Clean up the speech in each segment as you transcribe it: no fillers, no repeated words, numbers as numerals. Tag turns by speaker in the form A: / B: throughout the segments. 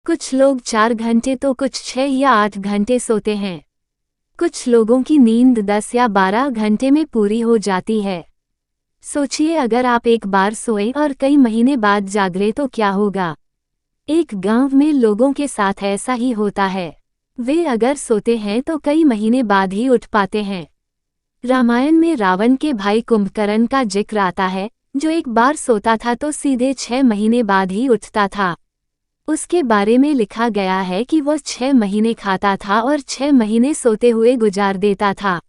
A: कुछ लोग 4 घंटे तो कुछ 6 या 8 घंटे सोते हैं। कुछ लोगों की नींद 10 या 12 घंटे में पूरी हो जाती है। सोचिए, अगर आप एक बार सोए और कई महीने बाद जागरे तो क्या होगा। एक गांव में लोगों के साथ ऐसा ही होता है। वे अगर सोते हैं तो कई महीने बाद ही उठ पाते हैं। रामायण में रावण के भाई कुंभकर्ण का जिक्र आता है, जो एक बार सोता था तो सीधे 6 महीने बाद ही उठता था। उसके बारे में लिखा गया है कि वह 6 महीने खाता था और 6 महीने सोते हुए गुजार देता था।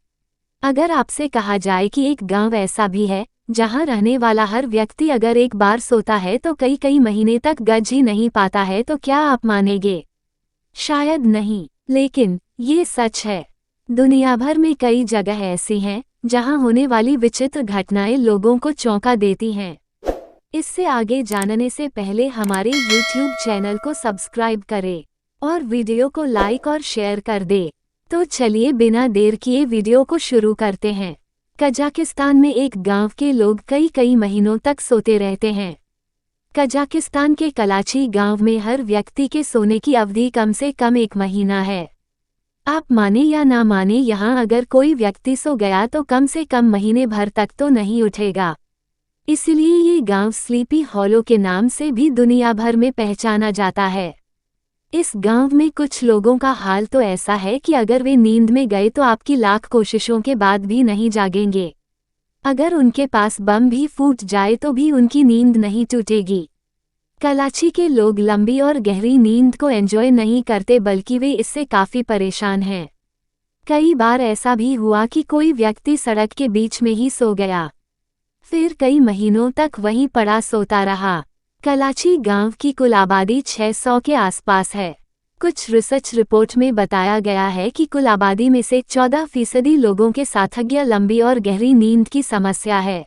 A: अगर आपसे कहा जाए कि एक गांव ऐसा भी है जहां रहने वाला हर व्यक्ति अगर एक बार सोता है तो कई कई महीने तक गज ही नहीं पाता है, तो क्या आप मानेंगे? शायद नहीं, लेकिन ये सच है। दुनिया भर में कई जगह ऐसी हैं जहां होने वाली विचित्र घटनाएं लोगों को चौंका देती हैं। इससे आगे जानने से पहले हमारे YouTube चैनल को सब्सक्राइब करें और वीडियो को लाइक और शेयर कर दें। तो चलिए बिना देर किए वीडियो को शुरू करते हैं। कजाकिस्तान में एक गांव के लोग कई कई महीनों तक सोते रहते हैं। कजाकिस्तान के कलाची गांव में हर व्यक्ति के सोने की अवधि कम से कम 1 महीना है। आप माने या ना माने, यहाँ अगर कोई व्यक्ति सो गया तो कम से कम महीने भर तक तो नहीं उठेगा। इसलिए ये गांव स्लीपी हॉलो के नाम से भी दुनिया भर में पहचाना जाता है। इस गांव में कुछ लोगों का हाल तो ऐसा है कि अगर वे नींद में गए तो आपकी लाख कोशिशों के बाद भी नहीं जागेंगे। अगर उनके पास बम भी फूट जाए तो भी उनकी नींद नहीं टूटेगी। कलाची के लोग लंबी और गहरी नींद को एंजॉय नहीं करते, बल्कि वे इससे काफ़ी परेशान हैं। कई बार ऐसा भी हुआ कि कोई व्यक्ति सड़क के बीच में ही सो गया, फिर कई महीनों तक वहीं पड़ा सोता रहा। कलाची गांव की कुल आबादी 600 के आसपास है। कुछ रिसर्च रिपोर्ट में बताया गया है कि कुल आबादी में से 14% लोगों के साथ लंबी और गहरी नींद की समस्या है।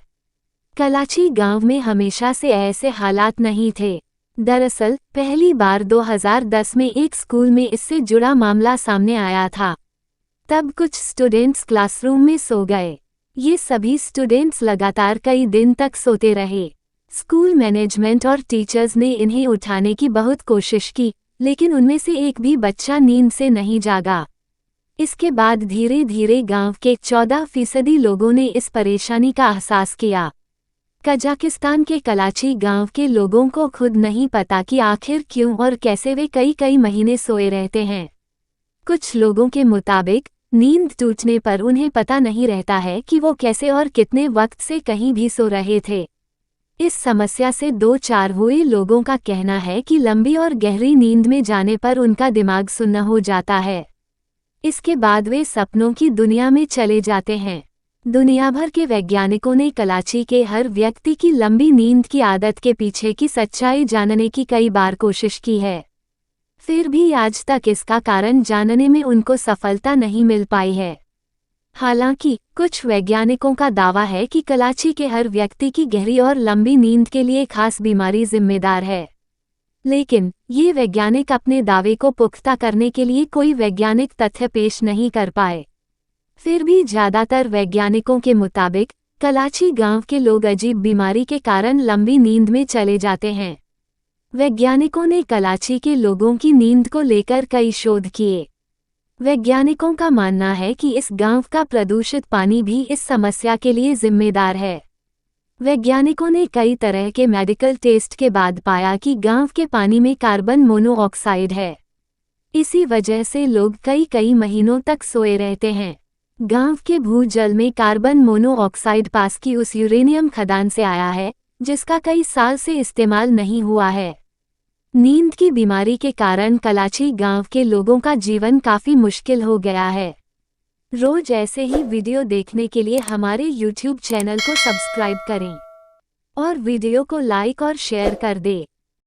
A: कलाची गांव में हमेशा से ऐसे हालात नहीं थे। दरअसल पहली बार 2010 में एक स्कूल में इससे जुड़ा मामला सामने आया था। तब कुछ स्टूडेंट्स क्लासरूम में सो गए। ये सभी स्टूडेंट्स लगातार कई दिन तक सोते रहे। स्कूल मैनेजमेंट और टीचर्स ने इन्हें उठाने की बहुत कोशिश की, लेकिन उनमें से एक भी बच्चा नींद से नहीं जागा। इसके बाद धीरे धीरे गांव के 14% लोगों ने इस परेशानी का एहसास किया। कजाकिस्तान के कलाची गांव के लोगों को खुद नहीं पता कि आखिर क्यों और कैसे वे कई कई महीने सोए रहते हैं। कुछ लोगों के मुताबिक नींद टूटने पर उन्हें पता नहीं रहता है कि वो कैसे और कितने वक्त से कहीं भी सो रहे थे। इस समस्या से दो चार हुए लोगों का कहना है कि लंबी और गहरी नींद में जाने पर उनका दिमाग सुन्न हो जाता है। इसके बाद वे सपनों की दुनिया में चले जाते हैं। दुनिया भर के वैज्ञानिकों ने कलाची के हर व्यक्ति की लंबी नींद की आदत के पीछे की सच्चाई जानने की कई बार कोशिश की है, फिर भी आज तक इसका कारण जानने में उनको सफलता नहीं मिल पाई है। हालांकि कुछ वैज्ञानिकों का दावा है कि कलाची के हर व्यक्ति की गहरी और लंबी नींद के लिए खास बीमारी जिम्मेदार है, लेकिन ये वैज्ञानिक अपने दावे को पुख्ता करने के लिए कोई वैज्ञानिक तथ्य पेश नहीं कर पाए। फिर भी ज़्यादातर वैज्ञानिकों के मुताबिक कलाची गांव के लोग अजीब बीमारी के कारण लंबी नींद में चले जाते हैं। वैज्ञानिकों ने कलाची के लोगों की नींद को लेकर कई शोध किए। वैज्ञानिकों का मानना है कि इस गांव का प्रदूषित पानी भी इस समस्या के लिए जिम्मेदार है। वैज्ञानिकों ने कई तरह के मेडिकल टेस्ट के बाद पाया कि गांव के पानी में कार्बन मोनोऑक्साइड है। इसी वजह से लोग कई कई महीनों तक सोए रहते हैं। गांव के भूजल में कार्बन मोनोऑक्साइड पास की उस यूरेनियम खदान से आया है, जिसका कई साल से इस्तेमाल नहीं हुआ है। नींद की बीमारी के कारण कलाची गांव के लोगों का जीवन काफ़ी मुश्किल हो गया है। रोज ऐसे ही वीडियो देखने के लिए हमारे YouTube चैनल को सब्सक्राइब करें और वीडियो को लाइक और शेयर कर दें।